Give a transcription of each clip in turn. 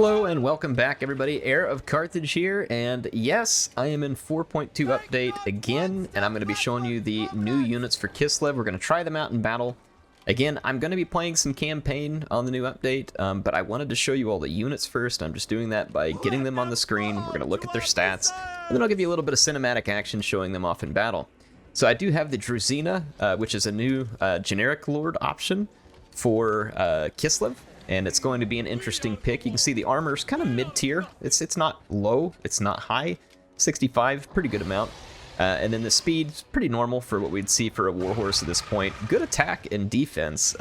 Hello and welcome back everybody, HeirofCarthage here, and yes, I am in 4.2 update again, and I'm going to be showing you the new units for Kislev. We're going to try them out in battle. Again, I'm going to be playing some campaign on the new update, but I wanted to show you all the units first. I'm just doing that by getting them on the screen. We're going to look at their stats, and then I'll give you a little bit of cinematic action showing them off in battle. So I do have the Druzina, which is a new generic lord option for Kislev. And it's going to be an interesting pick. You can see the armor's kind of mid-tier. It's not low, it's not high. 65, pretty good amount. And then the speed's pretty normal for what we'd see for a warhorse at this point. Good attack and defense.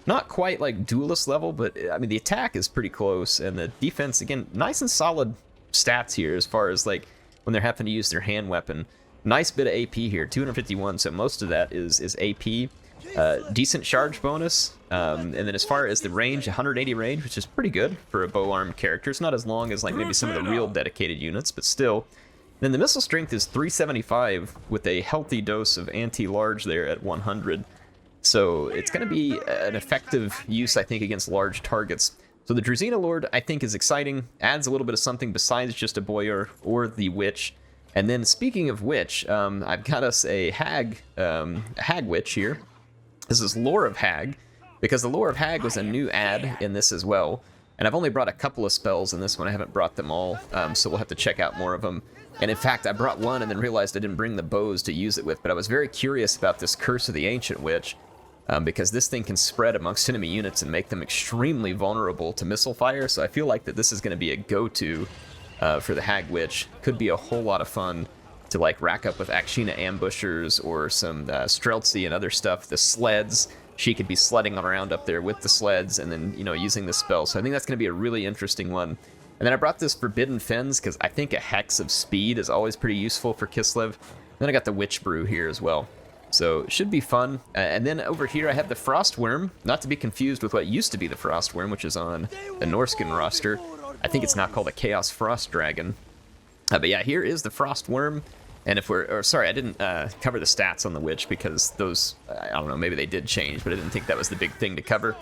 Not quite like duelist level, but I mean the attack is pretty close, and the defense, again, nice and solid stats here as far as like when they're having to use their hand weapon. Nice bit of AP here, 251, so most of that is AP. Decent charge bonus, and then as far as the range, 180 range, which is pretty good for a bow-armed character. It's not as long as like maybe some of the real dedicated units, but still. Then the missile strength is 375 with a healthy dose of anti-large there at 100. So it's going to be an effective use, I think, against large targets. So the Druzina Lord, I think, is exciting, adds a little bit of something besides just a boyar or the witch. And then speaking of which, I've got us a hag witch here. This is Lore of Hag, because the Lore of Hag was a new add in this as well. And I've only brought a couple of spells in this one. I haven't brought them all, so we'll have to check out more of them. And in fact, I brought one and then realized I didn't bring the bows to use it with, but I was very curious about this Curse of the Ancient Witch, because this thing can spread amongst enemy units and make them extremely vulnerable to missile fire, so I feel like that this is going to be a go-to for the Hag Witch. Could be a whole lot of fun to like rack up with Akshina ambushers or some Streltsy and other stuff. The sleds, she could be sledding around up there with the sleds and then, you know, using the spell. So I think that's going to be a really interesting one. And then I brought this Forbidden Fens because I think a Hex of Speed is always pretty useful for Kislev. Then I got the Witch Brew here as well. So it should be fun. And then over here I have the Frostworm, not to be confused with what used to be the Frostworm, which is on the Norskin roster. I think it's now called a Chaos Frost Dragon. But yeah, here is the Frostworm. And if sorry, I didn't cover the stats on the Witch because those, I don't know, maybe they did change, but I didn't think that was the big thing to cover.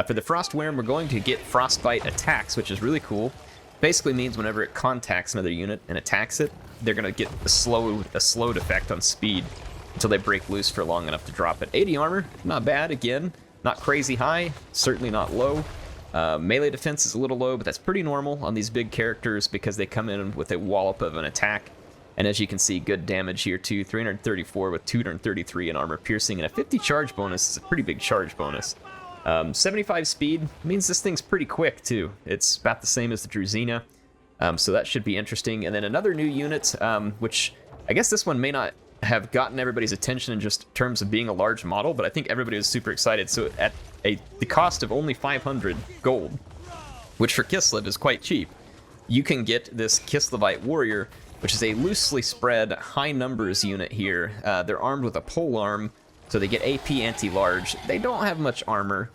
For the Frostworm, we're going to get Frostbite attacks, which is really cool. Basically means whenever it contacts another unit and attacks it, they're going to get a slowed effect on speed until they break loose for long enough to drop it. 80 armor, not bad, again. Not crazy high, certainly not low. Melee defense is a little low, but that's pretty normal on these big characters because they come in with a wallop of an attack. And as you can see, good damage here too, 334 with 233 in armor piercing, and a 50 charge bonus is a pretty big charge bonus. 75 speed means this thing's pretty quick too. It's about the same as the Druzina, so that should be interesting. And then another new unit, which I guess this one may not have gotten everybody's attention in just terms of being a large model, but I think everybody was super excited. So at the cost of only 500 gold, which for Kislev is quite cheap, you can get this Kislevite Warrior, which is a loosely spread high numbers unit here. They're armed with a polearm, so they get AP anti-large. They don't have much armor.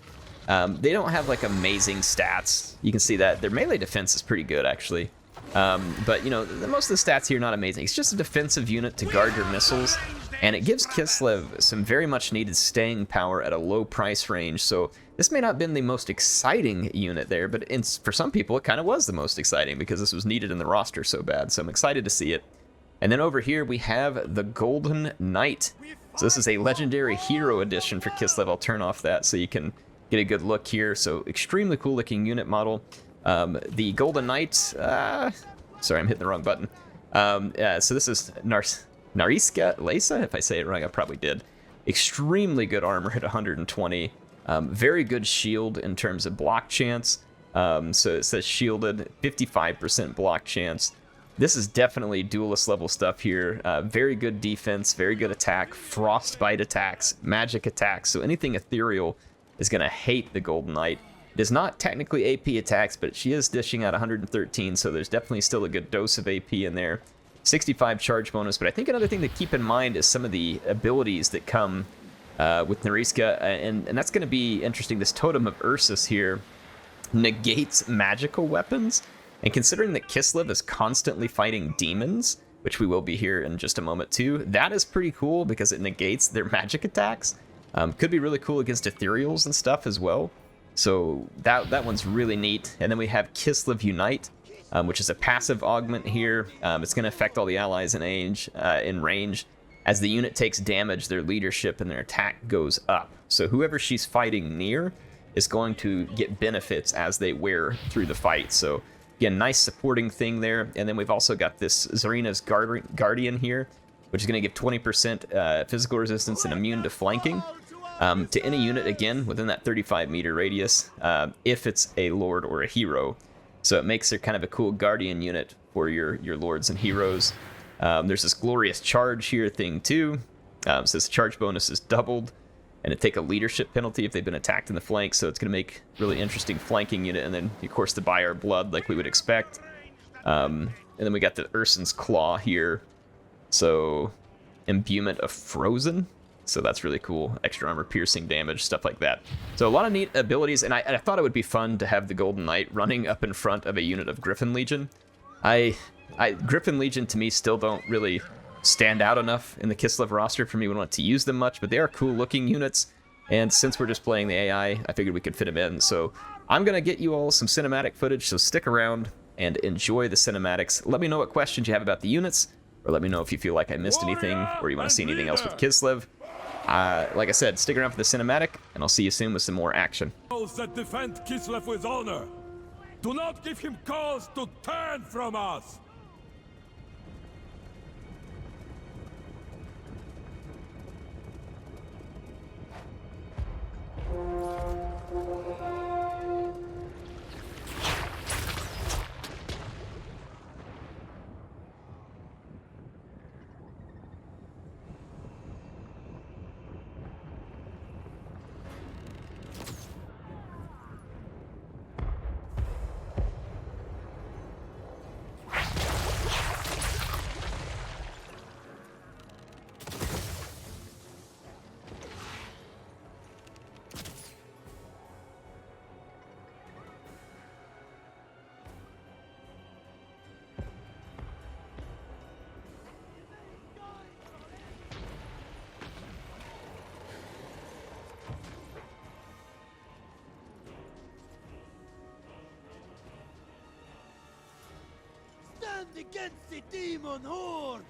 They don't have like amazing stats. You can see that their melee defense is pretty good actually. But you know, most of the stats here are not amazing. It's just a defensive unit to guard your missiles, and it gives Kislev some very much needed staying power at a low price range. So this may not have been the most exciting unit there, but for some people it kind of was the most exciting because this was needed in the roster so bad. So I'm excited to see it. And then over here we have the Golden Knight. So this is a legendary hero edition for Kislev. I'll turn off that so you can get a good look here. So extremely cool looking unit model. The Golden Knight, sorry, I'm hitting the wrong button. So this is Nariska Lesa, if I say it wrong, I probably did. Extremely good armor at 120. Very good shield in terms of block chance. So it says shielded, 55% block chance. This is definitely duelist level stuff here. Very good defense, very good attack, frostbite attacks, magic attacks. So anything ethereal is going to hate the Golden Knight. It is not technically AP attacks, but she is dishing out 113, so there's definitely still a good dose of AP in there. 65 charge bonus, but I think another thing to keep in mind is some of the abilities that come with Nariska, and that's going to be interesting. This Totem of Ursus here negates magical weapons, and considering that Kislev is constantly fighting demons, which we will be here in just a moment too, that is pretty cool because it negates their magic attacks. Could be really cool against ethereals and stuff as well. So that one's really neat. And then we have Kislev Unite, which is a passive augment here. It's going to affect all the allies in range. As the unit takes damage, their leadership and their attack goes up. So whoever she's fighting near is going to get benefits as they wear through the fight. So again, nice supporting thing there. And then we've also got this Zarina's Guardian here, which is going to give 20% physical resistance and immune to flanking. To any unit, again, within that 35-meter radius, if it's a lord or a hero. So it makes her kind of a cool guardian unit for your lords and heroes. There's this glorious charge here thing, too. Says charge bonus is doubled, and it take a leadership penalty if they've been attacked in the flank, so it's going to make really interesting flanking unit, and then, of course, the Buyer Blood, like we would expect. And then we got the Urson's Claw here. So, imbuement of Frozen. So that's really cool. Extra armor, piercing damage, stuff like that. So a lot of neat abilities, and I thought it would be fun to have the Golden Knight running up in front of a unit of Griffin Legion. Griffin Legion, to me, still don't really stand out enough in the Kislev roster for me. We don't want to use them much, but they are cool-looking units. And since we're just playing the AI, I figured we could fit them in. So I'm going to get you all some cinematic footage, so stick around and enjoy the cinematics. Let me know what questions you have about the units, or let me know if you feel like I missed anything, or you want to see anything else with Kislev. Like I said, stick around for the cinematic, and I'll see you soon with some more action. Those that defend Kislev with honor, do not give him cause to turn from us! Stand against the demon horde!